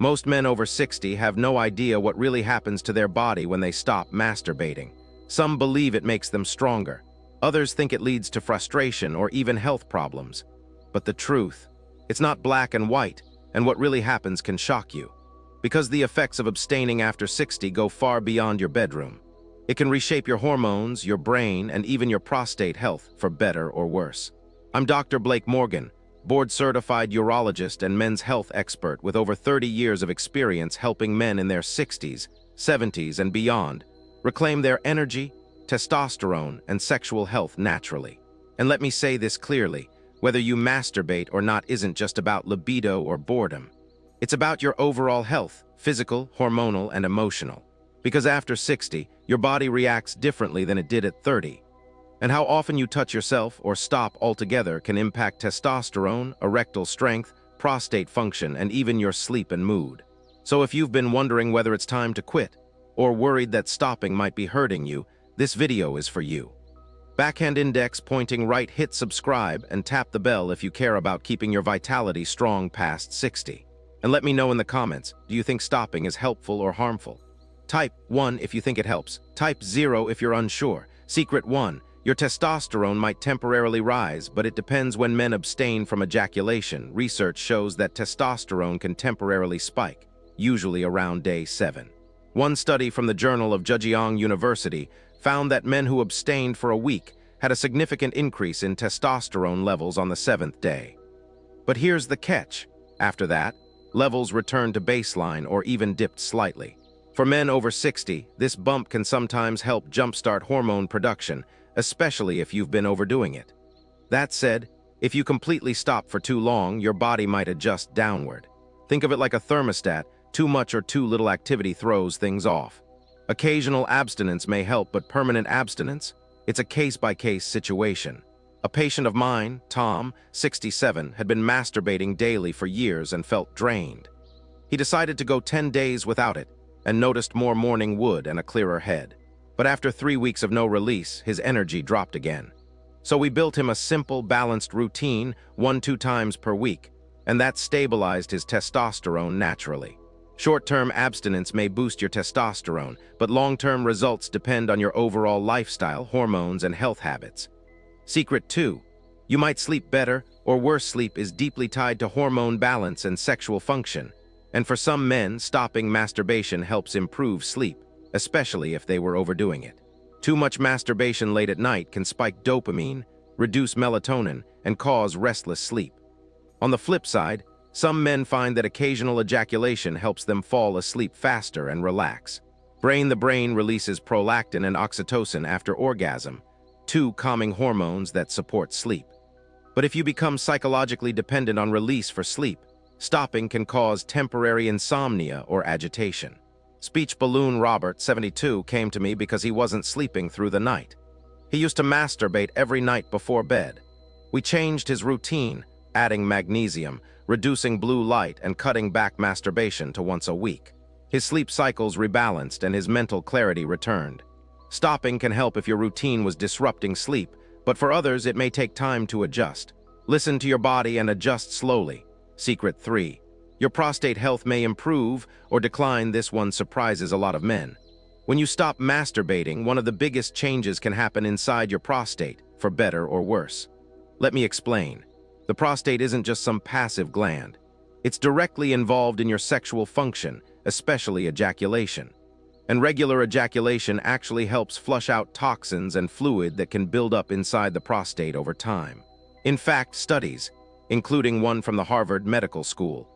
Most men over 60 have no idea what really happens to their body when they stop masturbating. Some believe it makes them stronger. Others think it leads to frustration or even health problems. But the truth, it's not black and white, and what really happens can shock you. Because the effects of abstaining after 60 go far beyond your bedroom. It can reshape your hormones, your brain, and even your prostate health for better or worse. I'm Dr. Blake Morgan, board-certified urologist and men's health expert with over 30 years of experience helping men in their 60s, 70s, and beyond reclaim their energy, testosterone, and sexual health naturally. And let me say this clearly, whether you masturbate or not isn't just about libido or boredom. It's about your overall health, physical, hormonal, and emotional. Because after 60, your body reacts differently than it did at 30. And how often you touch yourself or stop altogether can impact testosterone, erectile strength, prostate function, and even your sleep and mood. So if you've been wondering whether it's time to quit, or worried that stopping might be hurting you, this video is for you. Backhand index pointing right, hit subscribe and tap the bell if you care about keeping your vitality strong past 60. And let me know in the comments, do you think stopping is helpful or harmful? Type 1 if you think it helps. Type 0 if you're unsure. Secret 1. Your testosterone might temporarily rise, but it depends when men abstain from ejaculation. Research shows that testosterone can temporarily spike, usually around day 7. One study from the Journal of Zhejiang University found that men who abstained for a week had a significant increase in testosterone levels on the 7th day. But here's the catch. After that, levels returned to baseline or even dipped slightly. For men over 60, this bump can sometimes help jumpstart hormone production, especially if you've been overdoing it. That said, if you completely stop for too long, your body might adjust downward. Think of it like a thermostat. Too much or too little activity throws things off. Occasional abstinence may help, but permanent abstinence? It's a case-by-case situation. A patient of mine, Tom, 67, had been masturbating daily for years and felt drained. He decided to go 10 days without it and noticed more morning wood and a clearer head. But after 3 weeks of no release, his energy dropped again. So we built him a simple, balanced routine 1-2 times per week, and that stabilized his testosterone naturally. Short-term abstinence may boost your testosterone, but long-term results depend on your overall lifestyle, hormones, and health habits. Secret 2. You might sleep better, or worse. Sleep is deeply tied to hormone balance and sexual function. And for some men, stopping masturbation helps improve sleep, especially if they were overdoing it. Too much masturbation late at night can spike dopamine, reduce melatonin, and cause restless sleep. On the flip side, some men find that occasional ejaculation helps them fall asleep faster and relax. The brain releases prolactin and oxytocin after orgasm, 2 calming hormones that support sleep. But if you become psychologically dependent on release for sleep, stopping can cause temporary insomnia or agitation. Speech balloon Robert, 72, came to me because he wasn't sleeping through the night. He used to masturbate every night before bed. We changed his routine, adding magnesium, reducing blue light, and cutting back masturbation to once a week. His sleep cycles rebalanced and his mental clarity returned. Stopping can help if your routine was disrupting sleep, but for others it may take time to adjust. Listen to your body and adjust slowly. Secret 3. Your prostate health may improve or decline. This one surprises a lot of men. When you stop masturbating, one of the biggest changes can happen inside your prostate, for better or worse. Let me explain. The prostate isn't just some passive gland. It's directly involved in your sexual function, especially ejaculation. And regular ejaculation actually helps flush out toxins and fluid that can build up inside the prostate over time. In fact, studies, including one from the Harvard Medical School,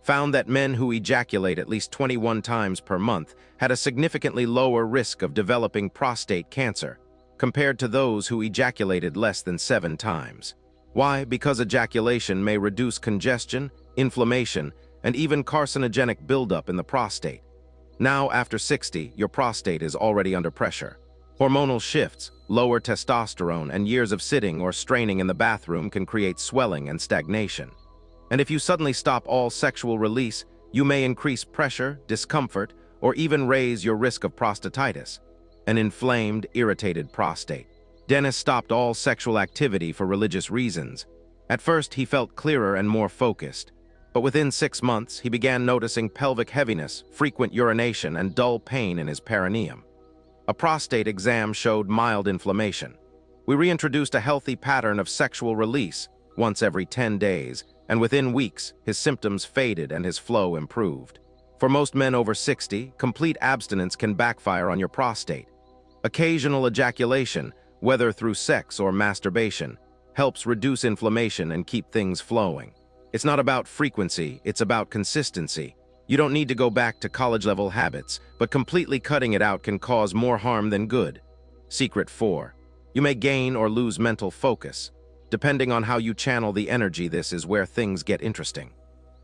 found that men who ejaculate at least 21 times per month had a significantly lower risk of developing prostate cancer compared to those who ejaculated less than 7 times. Why? Because ejaculation may reduce congestion, inflammation, and even carcinogenic buildup in the prostate. Now, after 60, your prostate is already under pressure. Hormonal shifts, lower testosterone, and years of sitting or straining in the bathroom can create swelling and stagnation. And if you suddenly stop all sexual release, you may increase pressure, discomfort, or even raise your risk of prostatitis, an inflamed, irritated prostate. Dennis stopped all sexual activity for religious reasons. At first, he felt clearer and more focused. But within 6 months, he began noticing pelvic heaviness, frequent urination, and dull pain in his perineum. A prostate exam showed mild inflammation. We reintroduced a healthy pattern of sexual release once every 10 days, and within weeks, his symptoms faded and his flow improved. For most men over 60, complete abstinence can backfire on your prostate. Occasional ejaculation, whether through sex or masturbation, helps reduce inflammation and keep things flowing. It's not about frequency, it's about consistency. You don't need to go back to college-level habits, but completely cutting it out can cause more harm than good. Secret 4. You may gain or lose mental focus. Depending on how you channel the energy, this is where things get interesting.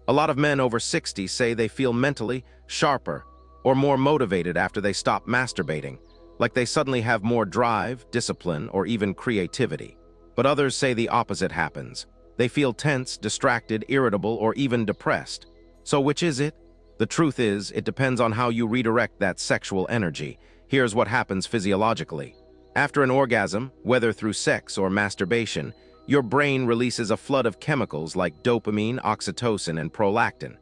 A lot of men over 60 say they feel mentally sharper or more motivated after they stop masturbating, like they suddenly have more drive, discipline, or even creativity. But others say the opposite happens. They feel tense, distracted, irritable, or even depressed. So which is it? The truth is, it depends on how you redirect that sexual energy. Here's what happens physiologically. After an orgasm, whether through sex or masturbation, your brain releases a flood of chemicals like dopamine, oxytocin, and prolactin.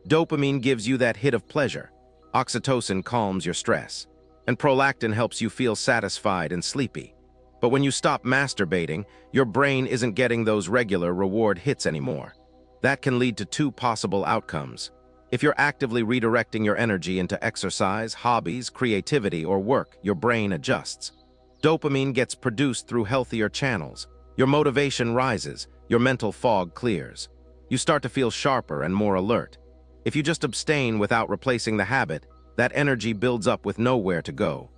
Dopamine gives you that hit of pleasure. Oxytocin calms your stress. And prolactin helps you feel satisfied and sleepy. But when you stop masturbating, your brain isn't getting those regular reward hits anymore. That can lead to two possible outcomes. If you're actively redirecting your energy into exercise, hobbies, creativity, or work, your brain adjusts. Dopamine gets produced through healthier channels. Your motivation rises, your mental fog clears. You start to feel sharper and more alert. If you just abstain without replacing the habit, that energy builds up with nowhere to go.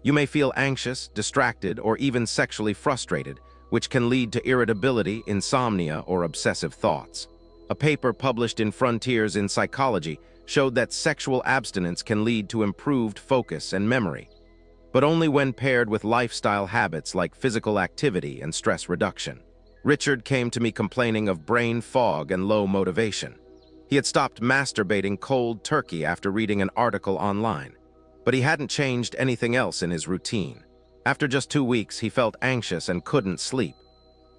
You may feel anxious, distracted, or even sexually frustrated, which can lead to irritability, insomnia, or obsessive thoughts. A paper published in Frontiers in Psychology showed that sexual abstinence can lead to improved focus and memory, but only when paired with lifestyle habits like physical activity and stress reduction. Richard came to me complaining of brain fog and low motivation. He had stopped masturbating cold turkey after reading an article online, but he hadn't changed anything else in his routine. After just 2 weeks, he felt anxious and couldn't sleep.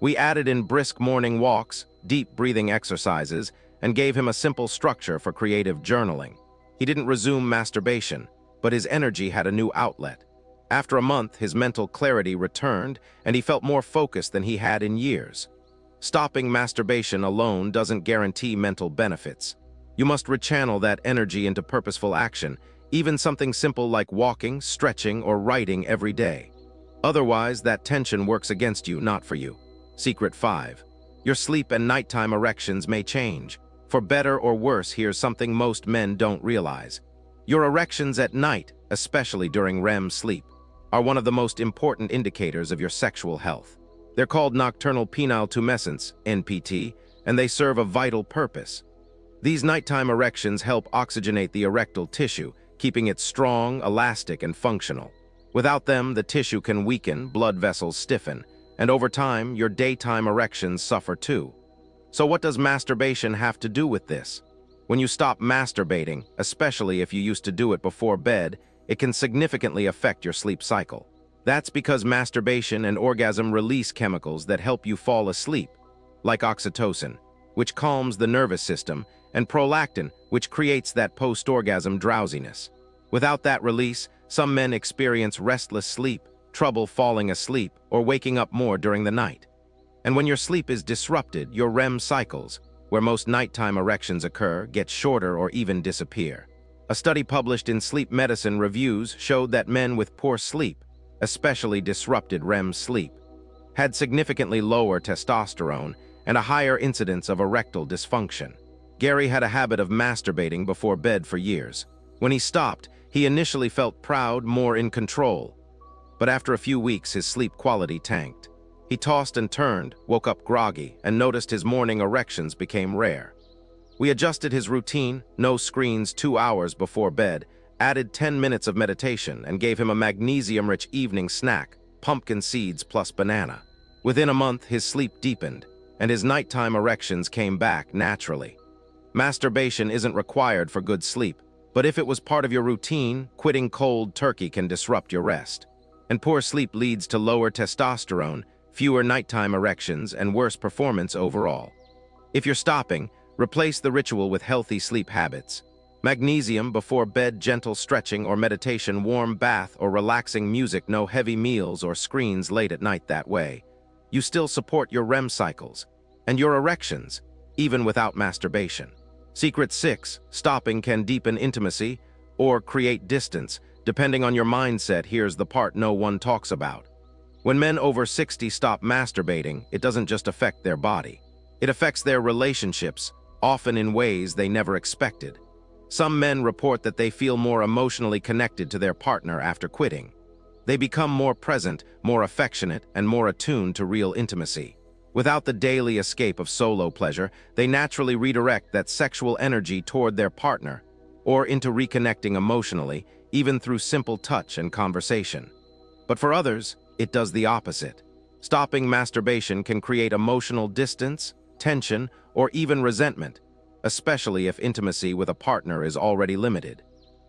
We added in brisk morning walks, deep breathing exercises, and gave him a simple structure for creative journaling. He didn't resume masturbation, but his energy had a new outlet. After a month, his mental clarity returned, and he felt more focused than he had in years. Stopping masturbation alone doesn't guarantee mental benefits. You must rechannel that energy into purposeful action, even something simple like walking, stretching, or writing every day. Otherwise, that tension works against you, not for you. Secret 5. Your sleep and nighttime erections may change. For better or worse, here's something most men don't realize. Your erections at night, especially during REM sleep, are one of the most important indicators of your sexual health. They're called nocturnal penile tumescence, NPT, and they serve a vital purpose. These nighttime erections help oxygenate the erectile tissue, keeping it strong, elastic, and functional. Without them, the tissue can weaken, blood vessels stiffen, and over time, your daytime erections suffer too. So what does masturbation have to do with this? When you stop masturbating, especially if you used to do it before bed, it can significantly affect your sleep cycle. That's because masturbation and orgasm release chemicals that help you fall asleep, like oxytocin, which calms the nervous system, and prolactin, which creates that post-orgasm drowsiness. Without that release, some men experience restless sleep, trouble falling asleep, or waking up more during the night. And when your sleep is disrupted, your REM cycles, where most nighttime erections occur, get shorter or even disappear. A study published in Sleep Medicine Reviews showed that men with poor sleep, especially disrupted REM sleep, had significantly lower testosterone and a higher incidence of erectile dysfunction. Gary had a habit of masturbating before bed for years. When he stopped, he initially felt proud, more in control. But after a few weeks, his sleep quality tanked. He tossed and turned, woke up groggy, and noticed his morning erections became rare. We adjusted his routine, no screens 2 hours before bed, added 10 minutes of meditation, and gave him a magnesium-rich evening snack, pumpkin seeds plus banana. Within a month, his sleep deepened, and his nighttime erections came back naturally. Masturbation isn't required for good sleep, but if it was part of your routine, quitting cold turkey can disrupt your rest. And poor sleep leads to lower testosterone, fewer nighttime erections, and worse performance overall. If you're stopping, Replace the ritual with healthy sleep habits. Magnesium before bed, gentle stretching or meditation, warm bath or relaxing music, no heavy meals or screens late at night. That way, you still support your REM cycles and your erections, even without masturbation. Secret 6, stopping can deepen intimacy or create distance, depending on your mindset. Here's the part no one talks about. When men over 60 stop masturbating, it doesn't just affect their body. It affects their relationships, often in ways they never expected. Some men report that they feel more emotionally connected to their partner after quitting. They become more present, more affectionate, and more attuned to real intimacy. Without the daily escape of solo pleasure, they naturally redirect that sexual energy toward their partner, or into reconnecting emotionally, even through simple touch and conversation. But for others, it does the opposite. Stopping masturbation can create emotional distance, tension, or even resentment, especially if intimacy with a partner is already limited.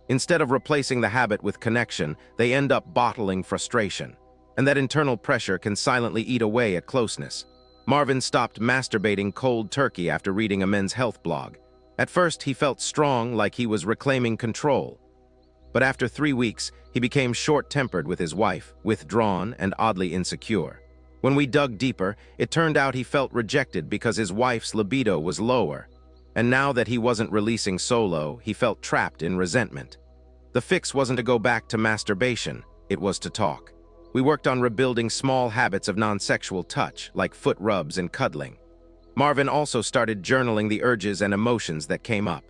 Instead of replacing the habit with connection, they end up bottling frustration, and that internal pressure can silently eat away at closeness. Marvin stopped masturbating cold turkey after reading a men's health blog. At first, he felt strong, like he was reclaiming control. But after 3 weeks, he became short-tempered with his wife, withdrawn and oddly insecure. When we dug deeper, it turned out he felt rejected because his wife's libido was lower. And now that he wasn't releasing solo, he felt trapped in resentment. The fix wasn't to go back to masturbation, it was to talk. We worked on rebuilding small habits of non-sexual touch, like foot rubs and cuddling. Marvin also started journaling the urges and emotions that came up.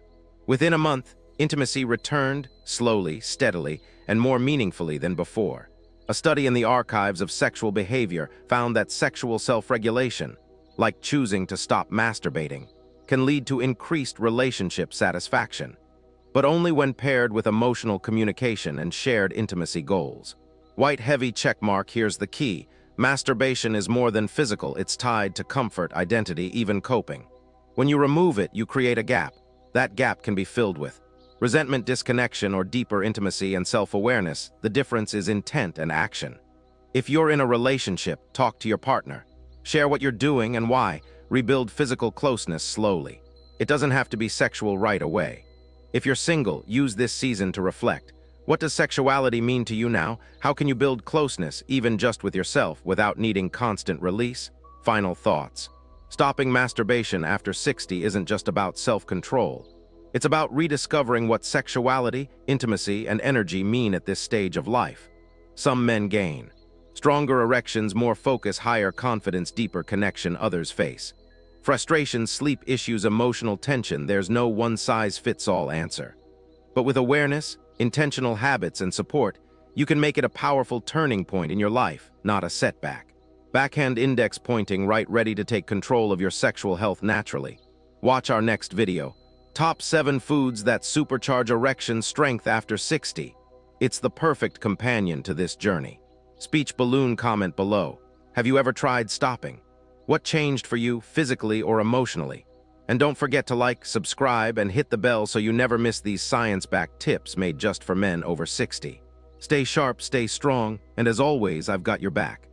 Within a month, intimacy returned, slowly, steadily, and more meaningfully than before. A study in the archives of sexual behavior found that sexual self-regulation, like choosing to stop masturbating, can lead to increased relationship satisfaction, but only when paired with emotional communication and shared intimacy goals. White heavy checkmark, here's the key. Masturbation is more than physical, it's tied to comfort, identity, even coping. When you remove it, you create a gap. That gap can be filled with resentment, disconnection, or deeper intimacy and self-awareness. The difference is intent and action. If you're in a relationship, talk to your partner. Share what you're doing and why. Rebuild physical closeness slowly. It doesn't have to be sexual right away. If you're single, use this season to reflect. What does sexuality mean to you now? How can you build closeness, even just with yourself, without needing constant release? Final thoughts. Stopping masturbation after 60 isn't just about self-control. It's about rediscovering what sexuality, intimacy, and energy mean at this stage of life. Some men gain stronger erections, more focus, higher confidence, deeper connection. Others face frustration, sleep issues, emotional tension. There's no one-size-fits-all answer. But with awareness, intentional habits, and support, you can make it a powerful turning point in your life, not a setback. Backhand index pointing right, ready to take control of your sexual health naturally. Watch our next video. Top 7 foods that supercharge erection strength after 60. It's the perfect companion to this journey. Speech balloon comment below. Have you ever tried stopping? What changed for you, physically or emotionally? And don't forget to like, subscribe, and hit the bell so you never miss these science-backed tips made just for men over 60. Stay sharp, stay strong, and as always, I've got your back.